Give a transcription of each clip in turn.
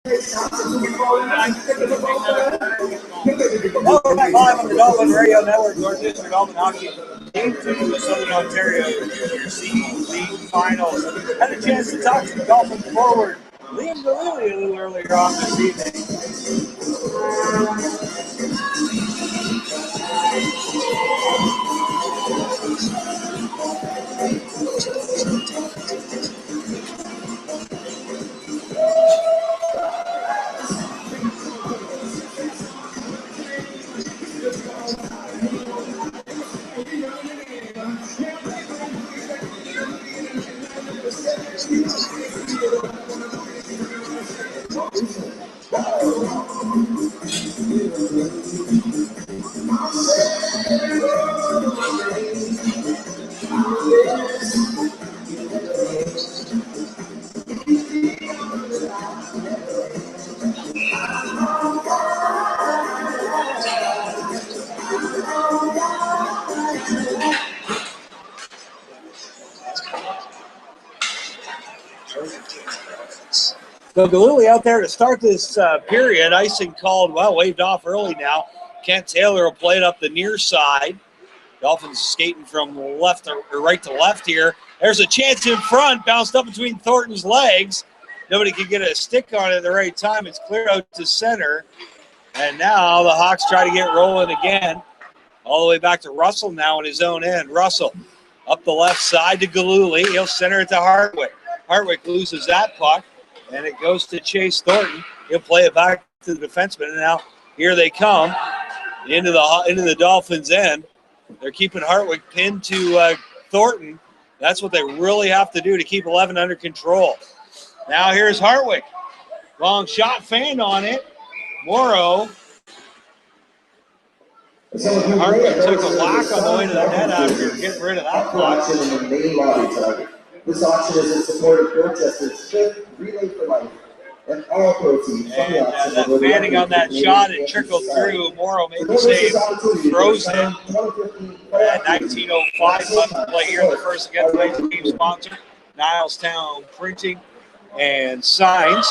Welcome back live on the Dolphin Radio Network, Dorchester Dolphin Hockey. Game 2 of the Southern Ontario Junior C League Finals. Had a chance to talk to the Dolphin forward, Liam Galili, a little earlier on this evening. So Galili out there to start this period. Icing called, well, waved off early now. Kent Taylor will play it up the near side. Dolphins skating from left or right to left here. There's a chance in front, bounced up between Thornton's legs. Nobody can get a stick on it at the right time. It's cleared out to center. And now the Hawks try to get rolling again. All the way back to Russell now in his own end. Russell up the left side to Galuli. He'll center it to Hartwick. Hartwick loses that puck. And it goes to Chase Thornton. He'll play it back to the defenseman. And now here they come into the Dolphins' end. They're keeping Hartwick pinned to Thornton. That's what they really have to do to keep 11 under control. Now here's Hartwick. Long shot, fanned on it. Morrow. Hartwick took a whack on the way to the net after getting rid of that puck. This auction is in support of Dorchester's 5th Relay for Life, and all proceeds from the auction. That fanning on that shot, it trickled through. Morrow made the save, throws it. At 19:05 left to play here in the first against the team sponsor, Nilestown Printing and Signs.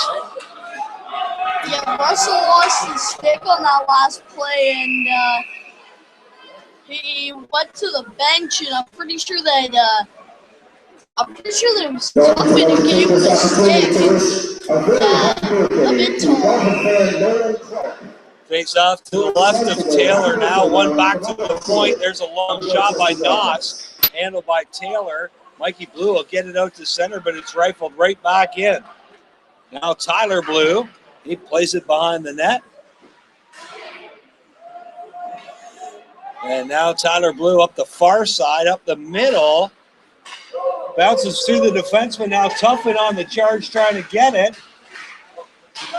Yeah, Russell lost his stick on that last play, and he went to the bench, and I'm pretty sure that it was Tuffin who gave him the stick. A bit tall. Face off to the left of Taylor now. One back to the point. There's a long shot by Doss. Handled by Taylor. Mikey Blue will get it out to center, but it's rifled right back in. Now Tyler Blue. He plays it behind the net. And now Tyler Blue up the far side, up the middle. Bounces through the defenseman. Now Tuffin on the charge trying to get it.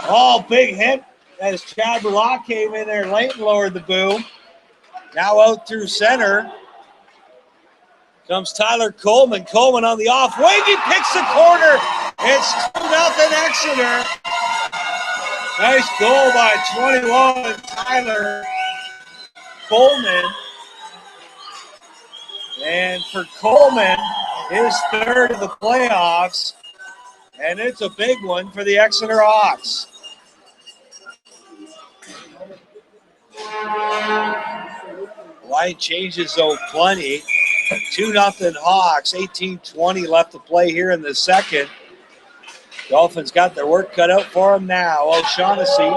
Oh, big hit as Chad Block came in there late and lowered the boom. Now out through center comes Tyler Coleman. Coleman on the off wing. He picks the corner. It's 2-0 Exeter. Nice goal by 21 Tyler Coleman. And for Coleman, his third of the playoffs, and it's a big one for the Exeter Hawks. Line changes though plenty. 2-0 Hawks, 18:20 left to play here in the second. Dolphins got their work cut out for them now. O'Shaughnessy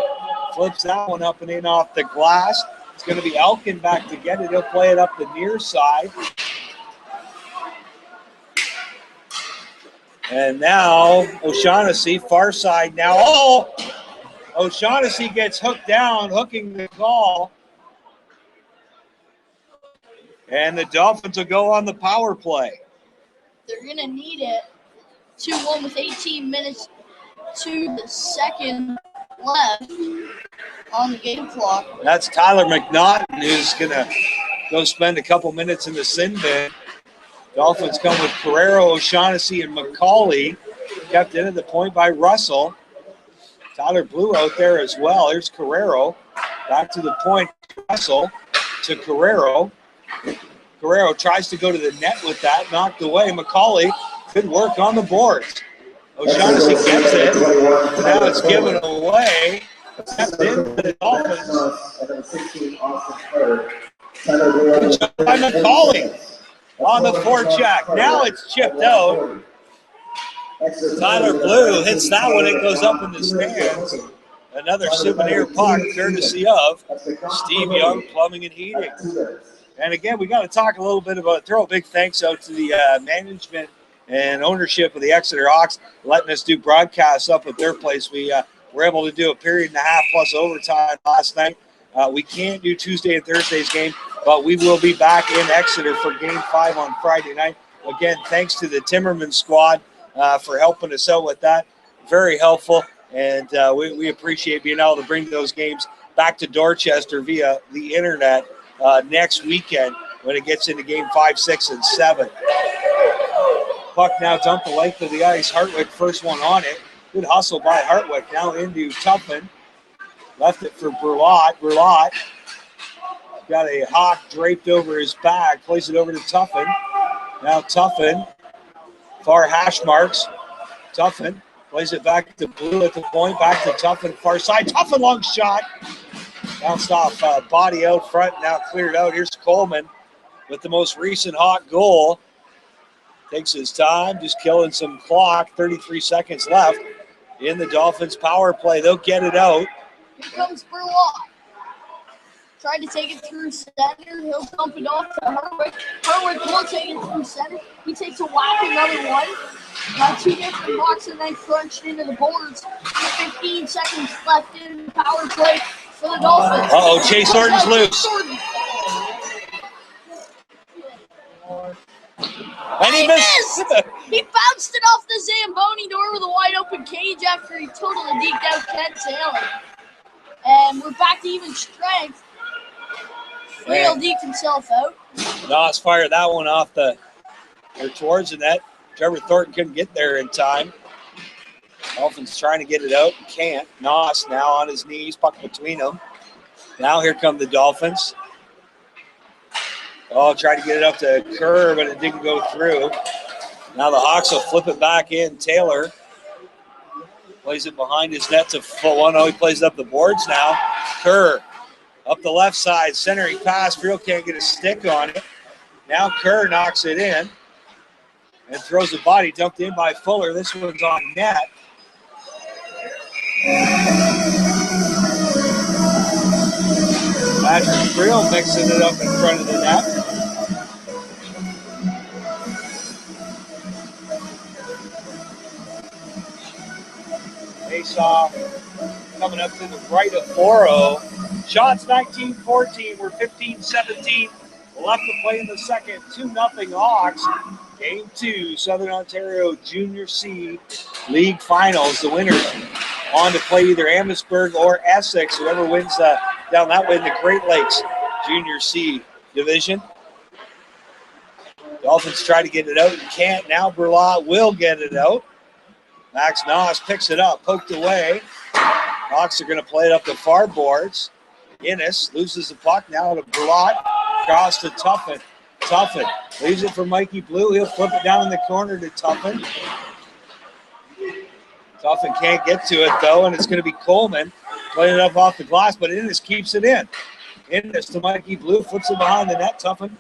flips that one up and in off the glass. It's going to be Elkin back to get it. He'll play it up the near side. And now O'Shaughnessy, far side now. Oh! O'Shaughnessy gets hooked down, hooking the call. And the Dolphins will go on the power play. They're going to need it. 2-1 with 18 minutes to the second left on the game clock. That's Tyler McNaughton, who's going to go spend a couple minutes in the sin bin. Dolphins come with Carrero, O'Shaughnessy, and McCauley. Kept in at the point by Russell. Tyler Blue out there as well. Here's Carrero. Back to the point. Russell to Carrero. Carrero tries to go to the net with that. Knocked away. McCauley could work on the boards. O'Shaughnessy gets it. Now it's given away. Stepped into the Dolphins. Good job by McCauley on the forecheck. Now it's chipped out. Tyler Blue hits that one. It goes up in the stands. Another souvenir puck, courtesy of Steve Young Plumbing and Heating. And again, we got to talk a little bit about, throw a big thanks out to the management and ownership of the Exeter Hawks, letting us do broadcasts up at their place. We were able to do a period and a half plus overtime last night. We can't do Tuesday and Thursday's game, but we will be back in Exeter for Game 5 on Friday night. Again, thanks to the Timmerman squad for helping us out with that. Very helpful, and we appreciate being able to bring those games back to Dorchester via the internet next weekend when it gets into Game 5, 6, and 7. Puck now dumped the length of the ice. Hartwick first one on it. Good hustle by Hartwick. Now into Tuffin. Left it for Burlott. Burlott got a Hawk draped over his back. Plays it over to Tuffin. Now Tuffin. Far hash marks. Tuffin plays it back to Blue at the point. Back to Tuffin. Far side. Tuffin long shot. Bounced off body out front. Now cleared out. Here's Coleman with the most recent Hawk goal. Takes his time, just killing some clock. 33 seconds left in the Dolphins' power play. They'll get it out. Here comes Burlock. Trying to take it through center. He'll dump it off to Hartwick. Hartwick will take it through center. He takes a whack, another one. Got two different blocks and then crunched into the boards. 15 seconds left in the power play for the Dolphins. Uh-oh, Chase Orton's loose. And he missed. He bounced it off the Zamboni door with a wide open cage after he totally deked out Ken Taylor. And we're back to even strength. Real deked himself out. Noss fired that one off towards the net. Trevor Thornton couldn't get there in time. Dolphins trying to get it out. Can't. Noss now on his knees, puck between them. Now here come the Dolphins. Oh, tried to get it up to Kerr, but it didn't go through. Now the Hawks will flip it back in. Taylor plays it behind his net to 1-0. He plays it up the boards now. Kerr up the left side. Centering pass. Friel can't get a stick on it. Now Kerr knocks it in and throws a body dumped in by Fuller. This one's on net. Patrick Friel mixing it up in front of the net. Face-off coming up to the right of Boro. Shots 19-14. We're 15-17. Left to play in the second. 2-0 Hawks. Game 2, Southern Ontario Junior C League Finals. The winners on to play either Amherstburg or Essex. Whoever wins down that way in the Great Lakes Junior C Division. Dolphins try to get it out and can't. Now Burlot will get it out. Max Noss picks it up, poked away. Hawks are going to play it up the far boards. Innes loses the puck now to Burlot. Cross to Tuffin. Tuffin leaves it for Mikey Blue. He'll flip it down in the corner to Tuffin. Tuffin can't get to it, though, and it's going to be Coleman playing it up off the glass, but Innes keeps it in. Innes to Mikey Blue, flips it behind the net. Tuffin,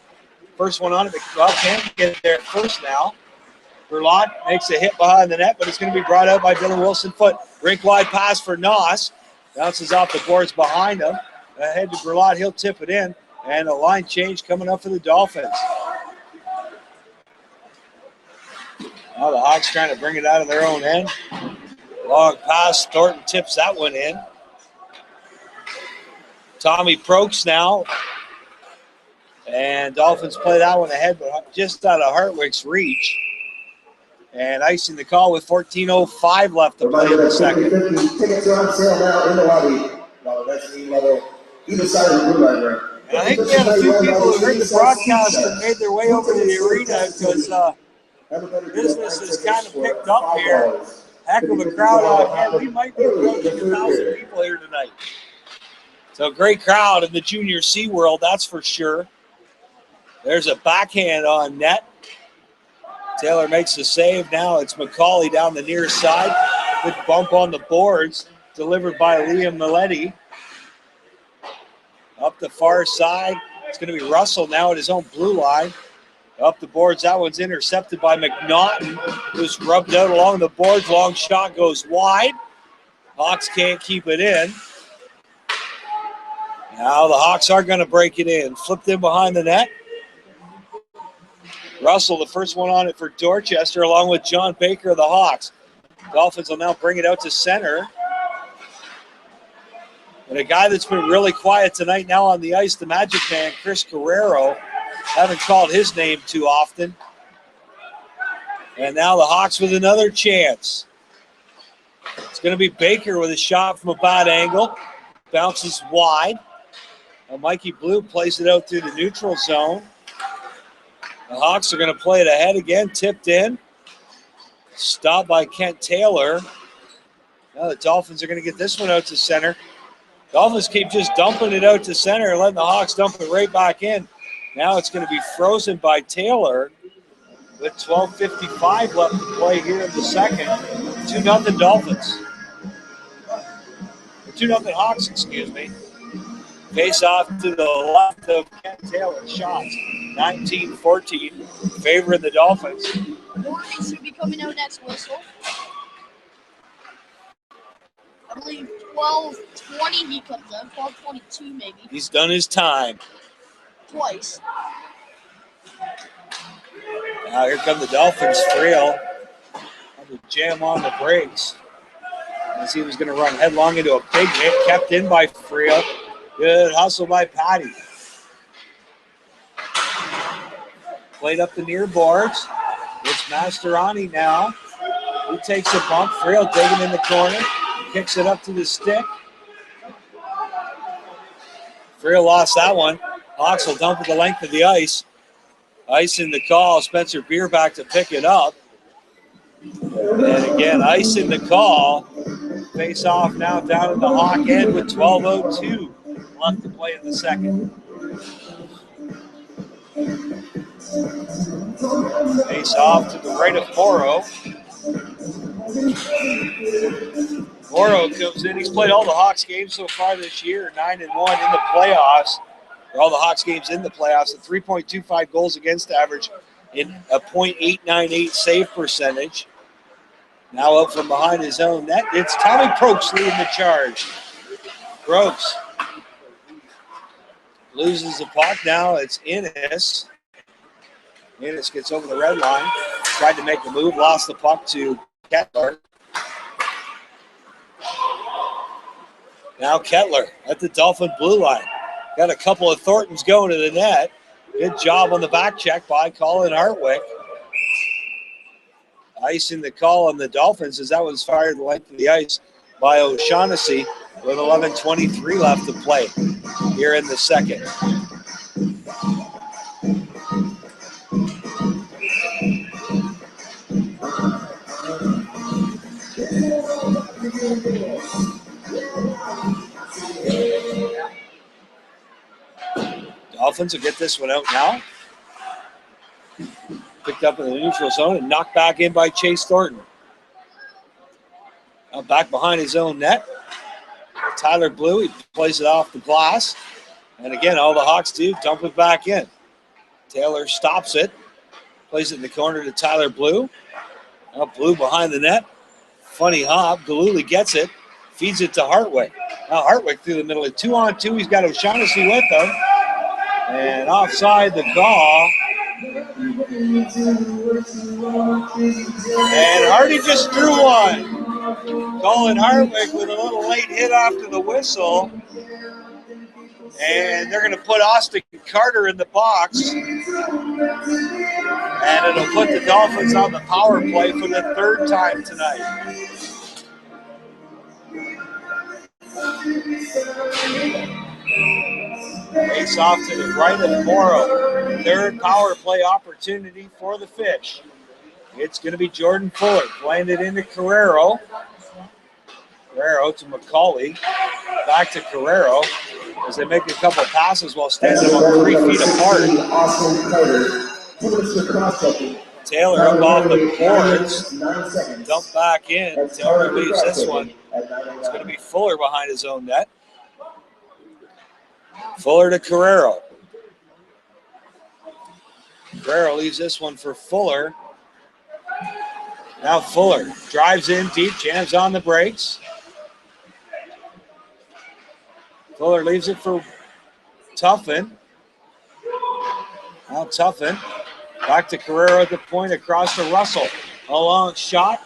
first one on it, but can't get there first now. Burlot makes a hit behind the net, but it's going to be brought out by Dylan Wilson Foot. Rink-wide pass for Noss. Bounces off the boards behind him. Ahead to Burlot. He'll tip it in. And a line change coming up for the Dolphins. Now the Hawks trying to bring it out of their own end. Long pass. Thornton tips that one in. Tommy Prokes now. And Dolphins play that one ahead, but just out of Hartwick's reach. And icing the call with 14:05 left to play in the second. Tickets are on sale now in the lobby. Now the mezzanine level, either side of the blue line there. And I think we had a few people who heard the broadcast and made their way over to the arena because business has kind of picked up here. Heck of a crowd out here. We might be approaching 1,000 people here tonight. So great crowd in the Junior C world, that's for sure. There's a backhand on net. Taylor makes the save. Now it's McCauley down the near side. Good bump on the boards, delivered by Liam Milletti. Up the far side, it's going to be Russell now at his own blue line. Up the boards, that one's intercepted by McNaughton, who's rubbed out along the boards. Long shot goes wide. Hawks can't keep it in. Now the Hawks are going to break it in. Flipped in behind the net. Russell, the first one on it for Dorchester, along with John Baker of the Hawks. Dolphins will now bring it out to center. And a guy that's been really quiet tonight now on the ice, the Magic Man, Chris Guerrero. Haven't called his name too often. And now the Hawks with another chance. It's going to be Baker with a shot from a bad angle. Bounces wide. Now Mikey Blue plays it out through the neutral zone. The Hawks are going to play it ahead again, tipped in. Stopped by Kent Taylor. Now the Dolphins are going to get this one out to center. Dolphins keep just dumping it out to center and letting the Hawks dump it right back in. Now it's going to be frozen by Taylor with 12:55 left to play here in the second. 2-0 Dolphins. 2-0 Hawks, excuse me. Face off to the left of Kent Taylor. Shots 19-14, favoring the Dolphins. Morgan should be coming out next whistle. I believe 12:20 he comes out. 12:22 maybe. He's done his time. Twice. Now here come the Dolphins. Friel had to jam on the brakes as he was going to run headlong into a big hit. Kept in by Friel. Good hustle by Patty. Played up the near boards. It's Mastroianni now. He takes a bump. Friel digging in the corner. Kicks it up to the stick. Friel lost that one. Hawks will dump at the length of the ice. Ice in the call. Spencer Beer back to pick it up. And again, ice in the call. Face off now down in the Hawk end with 12:02 left to play in the second. Face off to the right of Morrow. Morrow comes in. He's played all the Hawks games so far this year, 9-1 in the playoffs. All the Hawks games in the playoffs, a 3.25 goals against average in a .898 save percentage. Now up from behind his own net, it's Tommy Prokes leading the charge. Prokes loses the puck. Now it's Innes. Innes gets over the red line, tried to make a move, lost the puck to Kettler. Now Kettler at the Dolphin blue line. Got a couple of Thorntons going to the net. Good job on the back check by Colin Hartwick. Ice in the call on the Dolphins as that was fired the length of the ice by O'Shaughnessy with 11:23 left to play here in the second. Dolphins will get this one out now. Picked up in the neutral zone and knocked back in by Chase Thornton. Now back behind his own net. Tyler Blue, he plays it off the glass. And again, all the Hawks do, dump it back in. Taylor stops it. Plays it in the corner to Tyler Blue. Now Blue behind the net. Funny hop. Galuli gets it. Feeds it to Hartwick. Now Hartwick through the middle. 2-on-2. He's got O'Shaughnessy with him. And offside the call. And Hardy just drew one. Colin Hartwick with a little late hit after the whistle. And they're going to put Austin Carter in the box. And it'll put the Dolphins on the power play for the third time tonight. Face off to the right of Morrow. Third power play opportunity for the Fish. It's going to be Jordan Fuller. Playing it into Carrero. Carrero to McCauley. Back to Carrero as they make a couple passes while standing about 3 feet apart. Taylor up off the boards. 9 seconds. Dump back in. That's Taylor Carter leaves this one. at 9:09. It's going to be Fuller behind his own net. Fuller to Carrero. Carrero leaves this one for Fuller. Now Fuller drives in deep, jams on the brakes. Fuller leaves it for Tuffin. Now Tuffin. Back to Carrero at the point, across to Russell. A long shot.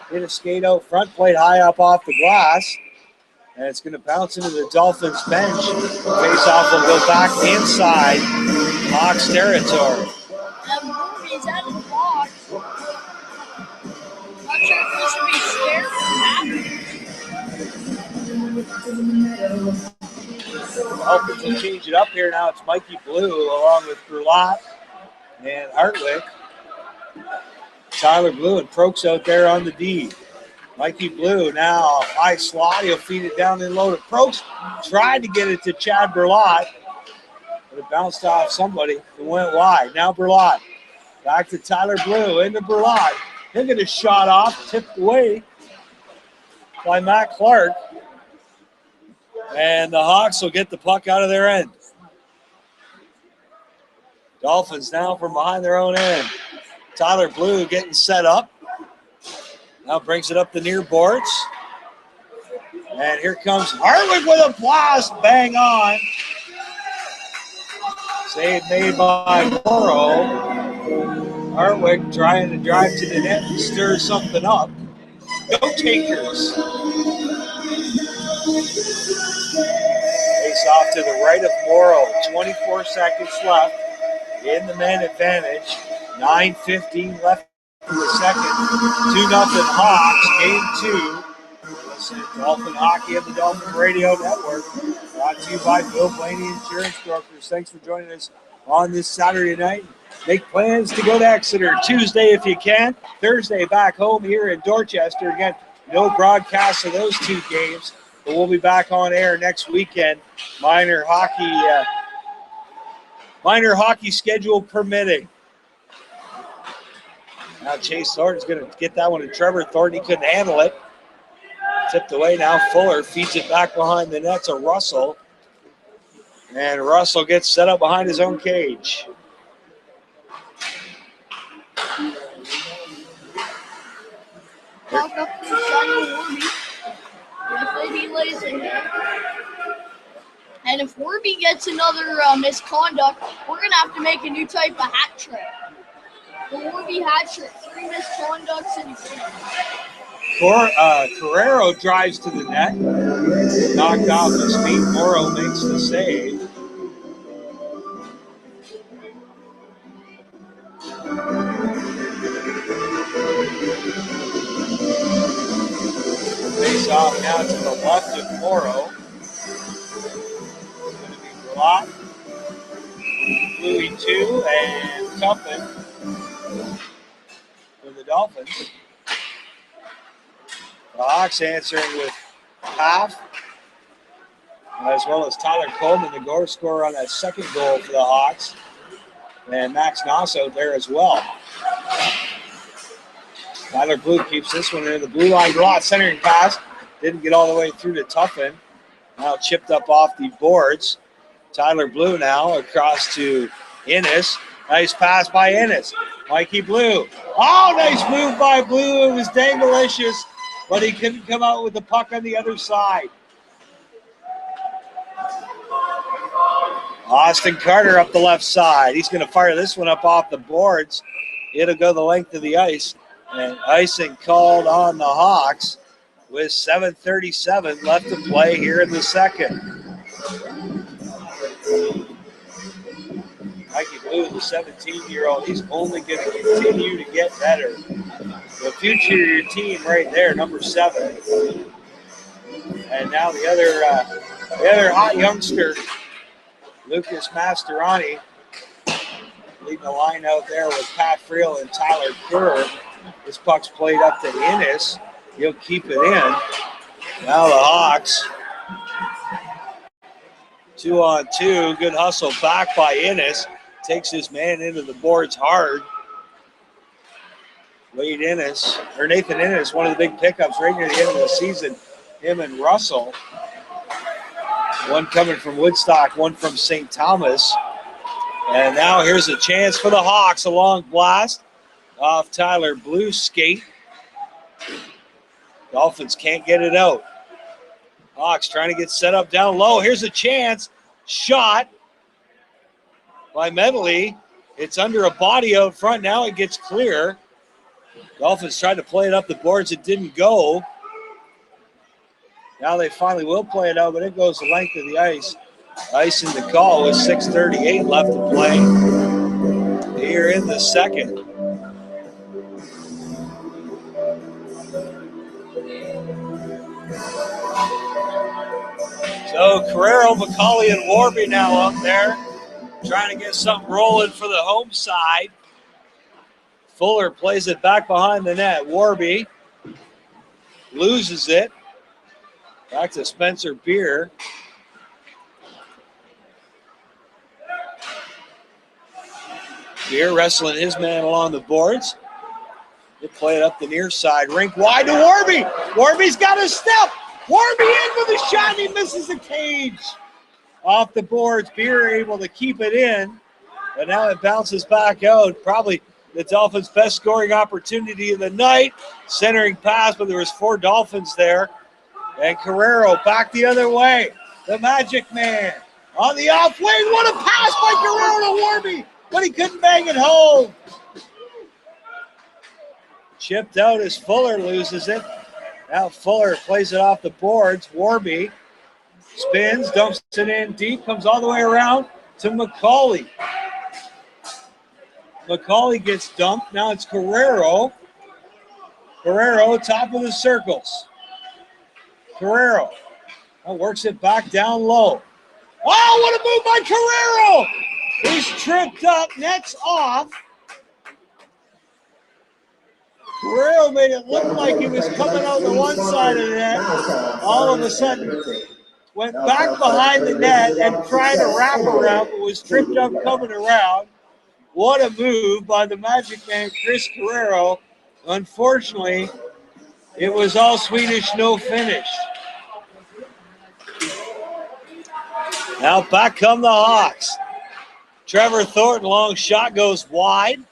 Hit a skate out front, played high up off the glass. And it's going to bounce into the Dolphins bench. Face-off will go back inside Hawks territory. He's at the box. Not sure if he should be scared or happy. Dolphins will change it up here now. It's Mikey Blue along with Brulot and Hartwick. Tyler Blue and Prokes out there on the D. Mikey Blue now high slot. He'll feed it down and low to Prokes. Tried to get it to Chad Brulot, but it bounced off somebody. It went wide. Now Brulot. Back to Tyler Blue into Brulot. He'll get a shot off, tipped away by Matt Clark. And the Hawks will get the puck out of their end. Dolphins now from behind their own end. Tyler Blue getting set up. Now brings it up the near boards. And here comes Hartwick with a blast. Bang on. Save made by Morrow. Hartwick trying to drive to the net and stir something up. Go Takers. Face off to the right of Morrow. 24 seconds left in the man advantage. 9:15 left in the second. 2-0 Hawks. Game 2. Listen to Dolphin Hockey and the Dolphin Radio Network. Brought to you by Bill Blaney Insurance Brokers. Thanks for joining us on this Saturday night. Make plans to go to Exeter Tuesday if you can. Thursday back home here in Dorchester. Again, no broadcast of those two games, but we'll be back on air next weekend. Minor hockey schedule permitting. Now Chase Thornton's going to get that one to Trevor Thornton. He couldn't handle it. Tipped away now. Fuller feeds it back behind the net to Russell. And Russell gets set up behind his own cage. Walk up to the side of Warby. If he lays in there. And if Warby gets another misconduct, we're going to have to make a new type of hat trick. The Warby hat trick. 3 misconducts in a game. Carrero drives to the net. Knocked off his feet. Morrow makes the save. Face off now to the left of Morrow. It's going to be Brulot, Louis 2, and Tuffin for the Dolphins. The Hawks answering with Paff, as well as Tyler Coleman, the goal scorer on that second goal for the Hawks. And Max Noss out there as well. Tyler Blue keeps this one in the blue line. Brulot centering pass. Didn't get all the way through to Tuffin. Now chipped up off the boards. Tyler Blue now across to Innes. Nice pass by Innes. Mikey Blue. Oh, nice move by Blue. It was dangalicious, but he couldn't come out with the puck on the other side. Austin Carter up the left side. He's going to fire this one up off the boards. It'll go the length of the ice. And icing called on the Hawks with 7:37 left to play here in the second. Mikey Blue, the 17-year-old, he's only going to continue to get better. The future of your team right there, number 7. And now the other hot youngster, Lucas Mastroianni, leading the line out there with Pat Friel and Tyler Kerr. This puck's played up to Innes. He'll keep it in. Now the Hawks. 2-on-2. Good hustle back by Innes. Takes his man into the boards hard. Nathan Innes, one of the big pickups right near the end of the season. Him and Russell. One coming from Woodstock, one from St. Thomas. And now here's a chance for the Hawks. A long blast off Tyler Blue's skate. Dolphins can't get it out. Hawks trying to get set up down low. Here's a chance. Shot by Medley. It's under a body out front. Now it gets clear. Dolphins tried to play it up the boards. It didn't go. Now they finally will play it out, but it goes the length of the ice. Ice in the call with 6:38 left to play here in the second. So Carrero, McCauley, and Warby now up there trying to get something rolling for the home side. Fuller plays it back behind the net. Warby loses it. Back to Spencer Beer. Beer wrestling his man along the boards. They play it up the near side. Rink wide to Warby. Warby's got a step. Warby in with a shot, and he misses the cage. Off the boards, Beer able to keep it in. But now it bounces back out. Probably the Dolphins' best scoring opportunity of the night. Centering pass, but there was 4 Dolphins there. And Carrero back the other way. The Magic Man on the off wing. What a pass by Carrero to Warby, but he couldn't bang it home. Chipped out as Fuller loses it. Now Fuller plays it off the boards. Warby spins, dumps it in deep, comes all the way around to McCauley. McCauley gets dumped. Now it's Carrero. Carrero, top of the circles. Carrero works it back down low. Oh, what a move by Carrero! He's tripped up, net's off. Carrero made it look like he was coming out the one side of the net. All of a sudden, went back behind the net and tried to wrap around, but was tripped up coming around. What a move by the Magic Man, Chris Carrero. Unfortunately, it was all Swedish, no finish. Now back come the Hawks. Trevor Thornton, long shot goes wide.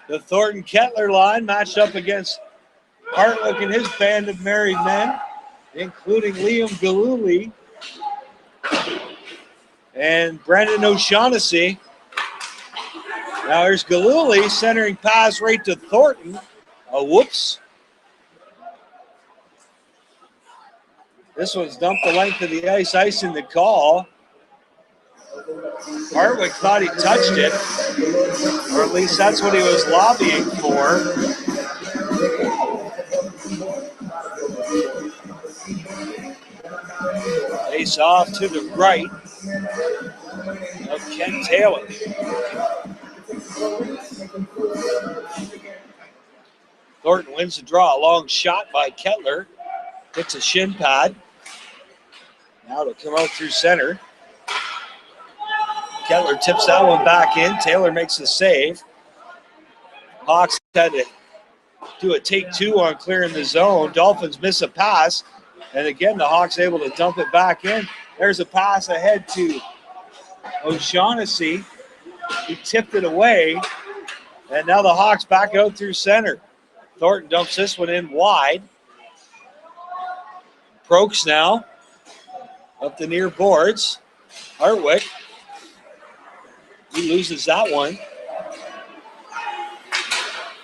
The Thornton-Kettler line matched up against Hartwick and his band of married men, including Liam Galuli and Brandon O'Shaughnessy. Now here's Galuli centering pass right to Thornton. A whoops. This one's dumped the length of the ice in the call. Hartwick thought he touched it, or at least that's what he was lobbying for. Face off to the right of Ken Taylor. Thornton wins the draw. A long shot by Kettler. Hits a shin pad. Now it'll come out through center. Kettler tips that one back in. Taylor makes the save. Hawks had to do a take 2 on clearing the zone. Dolphins miss a pass. And again, the Hawks able to dump it back in. There's a pass ahead to O'Shaughnessy. He tipped it away. And now the Hawks back out through center. Thornton dumps this one in wide. Prokes now up the near boards. Hartwick. He loses that one.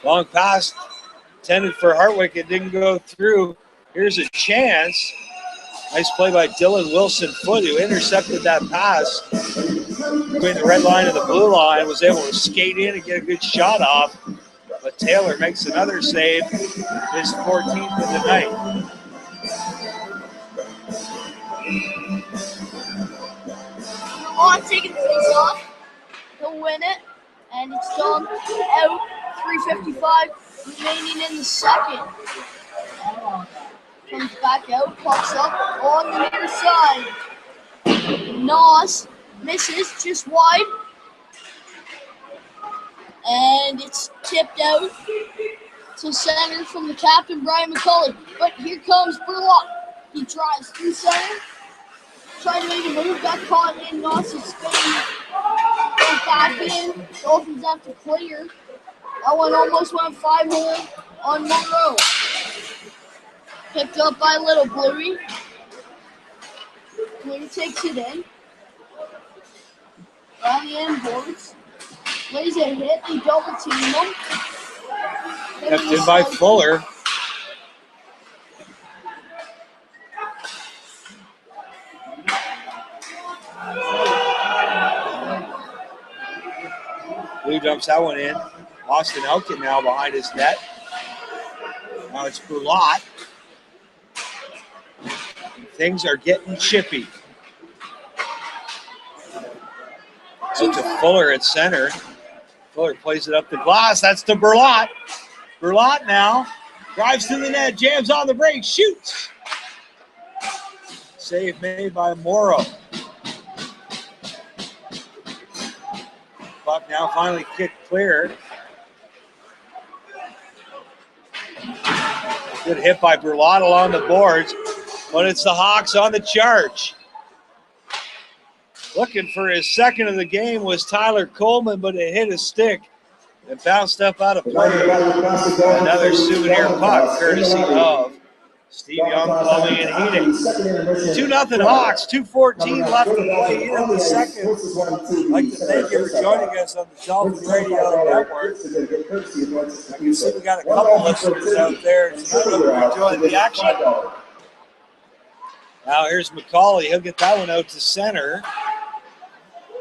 Long pass intended for Hartwick. It didn't go through. Here's a chance. Nice play by Dylan Wilson-Foote, who intercepted that pass between the red line and the blue line, was able to skate in and get a good shot off. But Taylor makes another save, his 14th of the night. On taking the face off. He'll win it, and it's done out. 3:55 remaining in the second. Comes back out, pops up on the near side. Nas misses just wide. And it's tipped out to center from the captain, Brian McCulley. But here comes Burlock. He drives through center. Trying to make a move. Got caught in Noss's spin. Goes back in. Dolphins have to clear. That one almost went 5-hole on Monroe. Picked up by Little Bluey. Bluey takes it in. On the end boards. Lays a hit. They double team him. Kept in by Fuller. Blue dumps that one in. Austin Elkin now behind his net. Now it's Brulot. Things are getting chippy. Out to Fuller at center. Fuller plays it up the glass. That's to Burlot. Burlot now drives to the net, jams on the break, shoots. Save made by Morrow. Puck now finally kicked clear. Good hit by Burlot along the boards, but it's the Hawks on the charge. Looking for his second of the game was Tyler Coleman, but it hit his stick and bounced up out of play. Another souvenir puck, courtesy of Steve Young Plumbing and Heating. 2-0 Hawks, 2:14 left to play here in the second. I'd like to thank you for joining us on the Dolphins Radio Network. I can see we got a couple listeners out there enjoying the action. Now here's McCauley. He'll get that one out to center.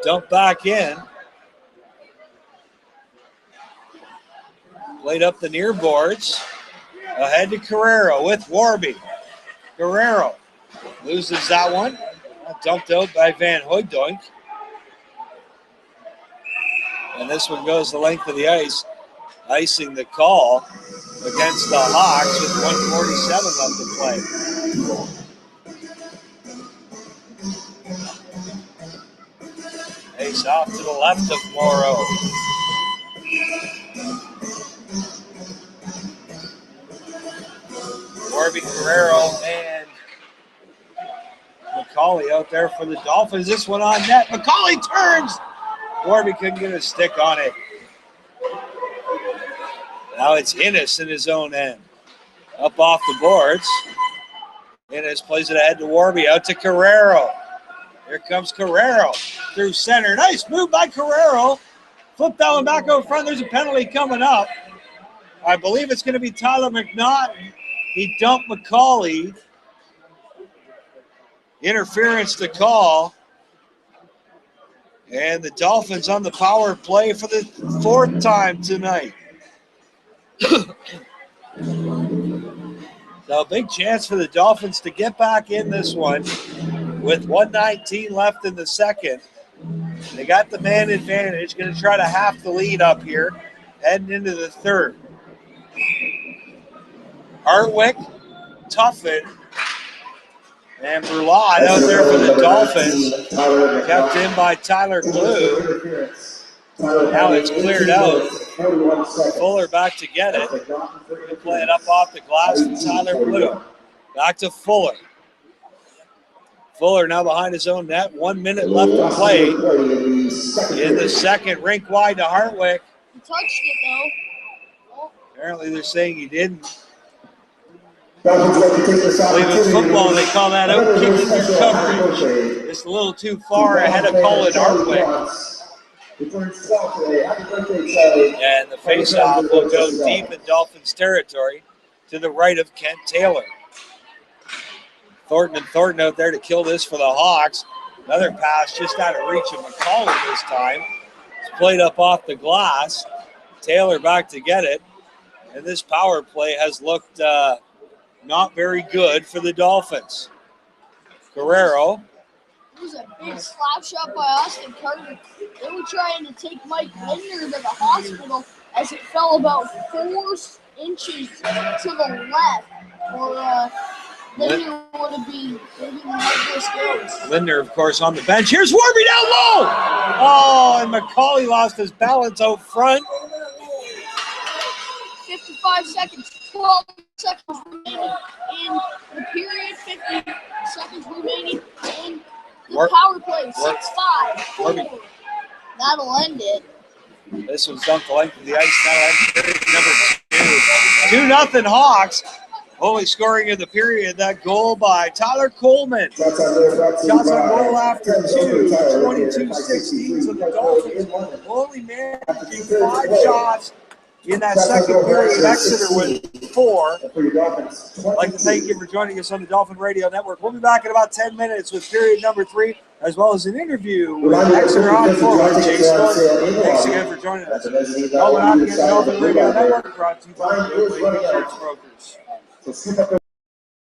Dump back in. Played up the near boards. Ahead to Carrero with Warby. Carrero loses that one. Dumped out by Van Hooydonk. And this one goes the length of the ice, icing the call against the Hawks with 1:47 left to play. Ace off to the left of Morrow. Warby, Carrero, and McCauley out there for the Dolphins. This one on net. McCauley turns. Warby couldn't get a stick on it. Now it's Innes in his own end. Up off the boards. Innes plays it ahead to Warby. Out to Carrero. Here comes Carrero through center. Nice move by Carrero. Flip that one back out front. There's a penalty coming up. I believe it's going to be Tyler McNaughton. He dumped McCauley. Interference to call. And the Dolphins on the power play for the fourth time tonight. So a big chance for the Dolphins to get back in this one with 1:19 left in the second. They got the man advantage. Going to try to half the lead up here, heading into the third. Hartwick, Tuffin, and Burlot out there for the Dolphins. Kept in by Tyler Blue. Now it's cleared out. Fuller back to get it. He'll play it up off the glass to Tyler Blue. Back to Fuller. Fuller now behind his own net. 1 minute left to play in the second. Rink wide to Hartwick. He touched it, though. Apparently they're saying he didn't. I believe in football they call that out kicking your coverage. Just a little too far ahead of Colin Hartwick. And the faceoff will go deep in Dolphins territory to the right of Kent Taylor. Thornton and Thornton out there to kill this for the Hawks. Another pass just out of reach of McCauley this time. It's played up off the glass. Taylor back to get it. And this power play has looked not very good for the Dolphins. Guerrero. It was a big slap shot by Austin Carter. They were trying to take Mike Lindner to the hospital as it fell about 4 inches to the left. Or Lindner would have been maybe this goes. Lindner, of course, on the bench. Here's Warby down low. Oh, and McCauley lost his balance out front. 5 seconds, 12 seconds remaining in the period, 50 seconds remaining in the power play. 6-5, 4. That'll end it. This one's dunked the length of the ice. That'll end period number 2. 2-0 Hawks. Only scoring in the period, that goal by Tyler Coleman. Shots on goal after 2, 22-16. So the Dolphins only managing 5 shots in that second period. Exeter with 4. I'd like to thank you for joining us on the Dolphin Radio Network. We'll be back in about 10 minutes with period number 3, as well as an interview with Exeter on forward Chase Thornton. Thanks again for joining us. Dolphin Hockey and the Dolphin Radio Network brought to you by Insurance Brokers.